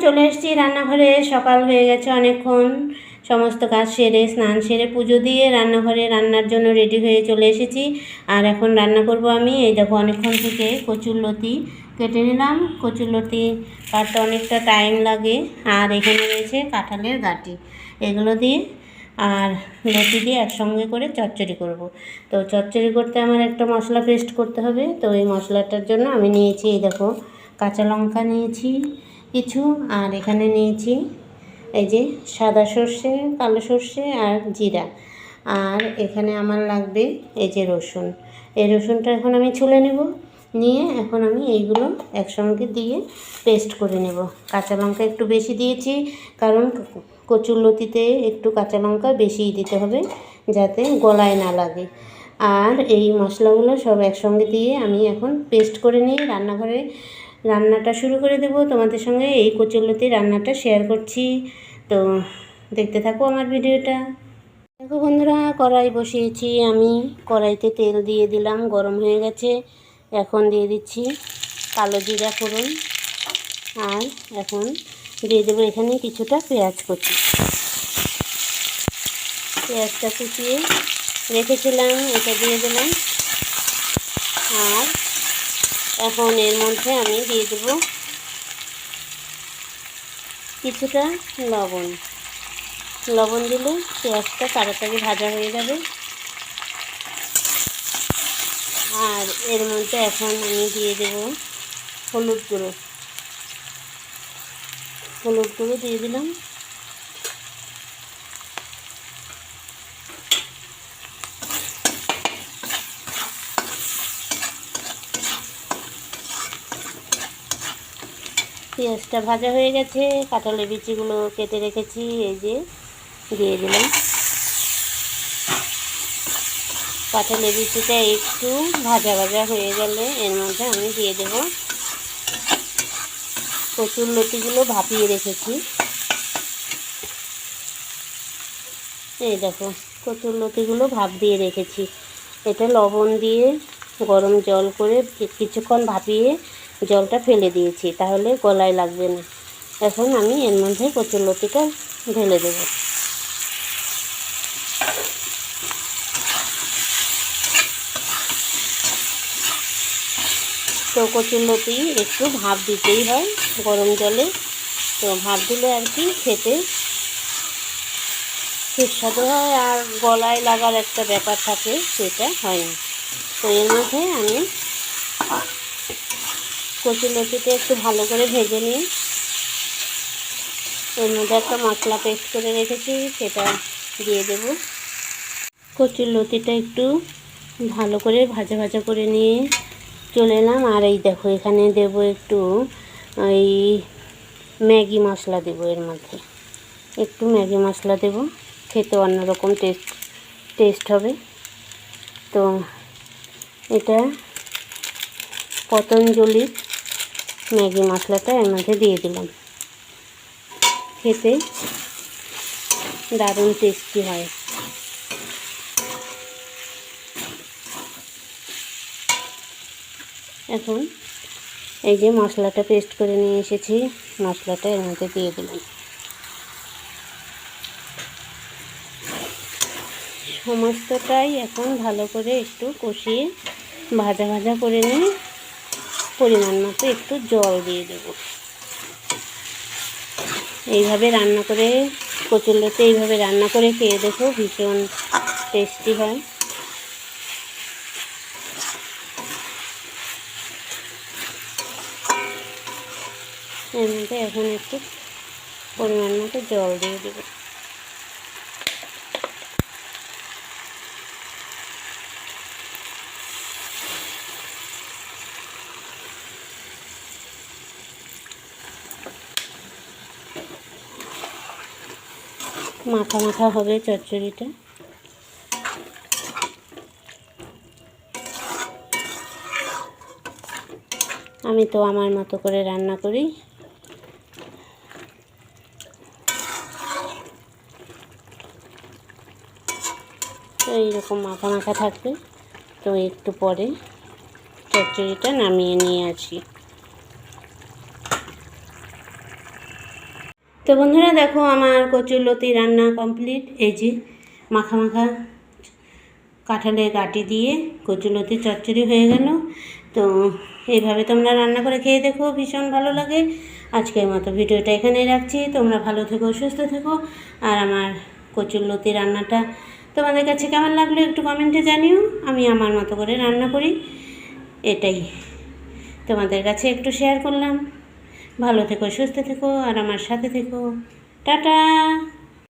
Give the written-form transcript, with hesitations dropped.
চলে এসেছি রান্নাঘরে। সকাল হয়ে গেছে অনেকক্ষণ, সমস্ত কাজ সেরে স্নান সেরে পুজো দিয়ে রান্নাঘরে রান্নার জন্য রেডি হয়ে চলে এসেছি। আর এখন রান্না করব আমি। এই দেখো অনেকক্ষণ থেকে কচুরলতি কেটে নিলাম। কচুরলতি কাটতে অনেকটা টাইম লাগে। আর এখানে রয়েছে কাঁঠালের গাঁটি, এগুলো দিয়ে আর লতি দিয়ে একসঙ্গে করে চচ্চড়ি করব। তো চচ্চড়ি করতে আমার একটা মশলা পেস্ট করতে হবে। তো এই মশলাটার জন্য আমি নিয়েছি, এই দেখো কাঁচা লঙ্কা নিয়েছি কিছু, আর এখানে নিয়েছি এই যে সাদা সর্ষে, কালো সর্ষে আর জিরা। আর এখানে আমার লাগবে এই যে রসুন। এই রসুনটা এখন আমি ছুলে নেব, নিয়ে এখন আমি এইগুলো একসঙ্গে দিয়ে পেস্ট করে নেব। কাঁচা লঙ্কা একটু বেশি দিয়েছি, কারণ কচুরলতিতে একটু কাঁচা লঙ্কা বেশিই দিতে হবে যাতে গলায় না লাগে। আর এই মশলাগুলো সব একসঙ্গে দিয়ে আমি এখন পেস্ট করে নিয়ে রান্নাঘরে রান্নাটা শুরু করে দেব। তোমাদের সঙ্গে এই কচুরলতি রান্নাটা শেয়ার করছি, তো দেখতে থাকো আমার ভিডিওটা। দেখো বন্ধুরা, কড়াই বসিয়েছি আমি। কড়াইতে তেল দিয়ে দিলাম, গরম হয়ে গেছে। এখন দিয়ে দিচ্ছি কালো জিরা ফোড়ন, আর এখন দিয়ে দেবো এখানে কিছুটা পেঁয়াজ কুচি। পেঁয়াজটা কুচিয়ে রেখেছিলাম, এটা দিয়ে দিলাম। আর এখন এর মধ্যে আমি দিয়ে দেবো কিছুটা লবণ। লবণ দিলে পেঁয়াজটা তাড়াতাড়ি ভাজা হয়ে যাবে। আর এর মধ্যে এখন আমি দিয়ে দেব হলুদ গুঁড়ো। হলুদ গুঁড়ো দিয়ে দিলাম। পেঁয়াজটা ভাজা হয়ে গেছে। কাঁঠালের বিচিগুলো কেটে রেখেছি, এই যে দিয়ে দিলাম। কাঁঠালের বিচিটা একটু ভাজা ভাজা হয়ে গেলে এর মধ্যে আমি দিয়ে দেব কচুরলতিগুলো ভাপিয়ে রেখেছি। এই দেখো কচুরলতিগুলো ভাপ দিয়ে রেখেছি। এটা লবণ দিয়ে গরম জল করে কিছুক্ষণ ভাপিয়ে জলটা ফেলে দিয়েছি, তাহলে গলায় লাগবে না। এখন আমি এর মধ্যে কচুরলতিটা ঢেলে দেব। তো কচুরলতি একটু ভাপ দিতেই হয় গরম জলে, তো ভাপ দিলে আর কি খেতে সুস্বাদু হয়, আর গলায় লাগার একটা ব্যাপার থাকে, সেটা হয় না। তো এর মধ্যে আমি কচুরলতিটা একটু ভালো করে ভেজে নিই। এর মধ্যে একটা মশলা পেস্ট করে রেখেছি, সেটা দিয়ে দেব। কচুরলতিটা একটু ভালো করে ভাজা ভাজা করে নিয়ে চলে এলাম। আর এই দেখো এখানে দেব একটু এই ম্যাগি মশলা দেব। এর মধ্যে একটু ম্যাগি মশলা দেব, খেতে অন্যরকম টেস্ট হবে। তো এটা পতঞ্জলির ম্যাগি মশলাটা এর মধ্যে দিয়ে দিলাম। খেতে দারুণ টেস্টি হয়। এখন এই যে মশলাটা পেস্ট করে নিয়ে এসেছি, মশলাটা এর মধ্যে দিয়ে দিলাম। সমস্তটাই এখন ভালো করে একটু কষিয়ে ভাজা ভাজা করে নিয়ে পরিমাণ মতো একটু জল দিয়ে দেব। এইভাবে রান্না করে কচুরলতি এইভাবে রান্না করে খেয়ে দেখো, ভীষণ টেস্টি হয়। এর মধ্যে এখন একটু পরিমাণ মতো জল দিয়ে দেব। মাখা মাখা হবে চচ্চড়িটা। আমি তো আমার মতো করে রান্না করি। তো এইরকম মাখা মাখা থাকবে। তো একটু পরে চচ্চড়িটা নামিয়ে নিয়ে আসি। তো বন্ধুরা দেখো আমার কচুরলতি রান্না কমপ্লিট। এই যে মাখা মাখা কাঁঠালের গাঁটি দিয়ে কচুরলতি চচ্চড়ি হয়ে গেল। তো এইভাবে তোমরা রান্না করে খেয়ে দেখো, ভীষণ ভালো লাগে। আজকের মতো ভিডিওটা এখানেই রাখছি। তোমরা ভালো থেকো, সুস্থ থেকো। আর আমার কচুরলতি রান্নাটা তোমাদের কাছে কেমন লাগলো একটু কমেন্টে জানিও। আমি আমার মতো করে রান্না করি, এটাই তোমাদের কাছে একটু শেয়ার করলাম। ভালো থেকো, সুস্থ থেকো, আর আমার সাথে থেকো। টাটা।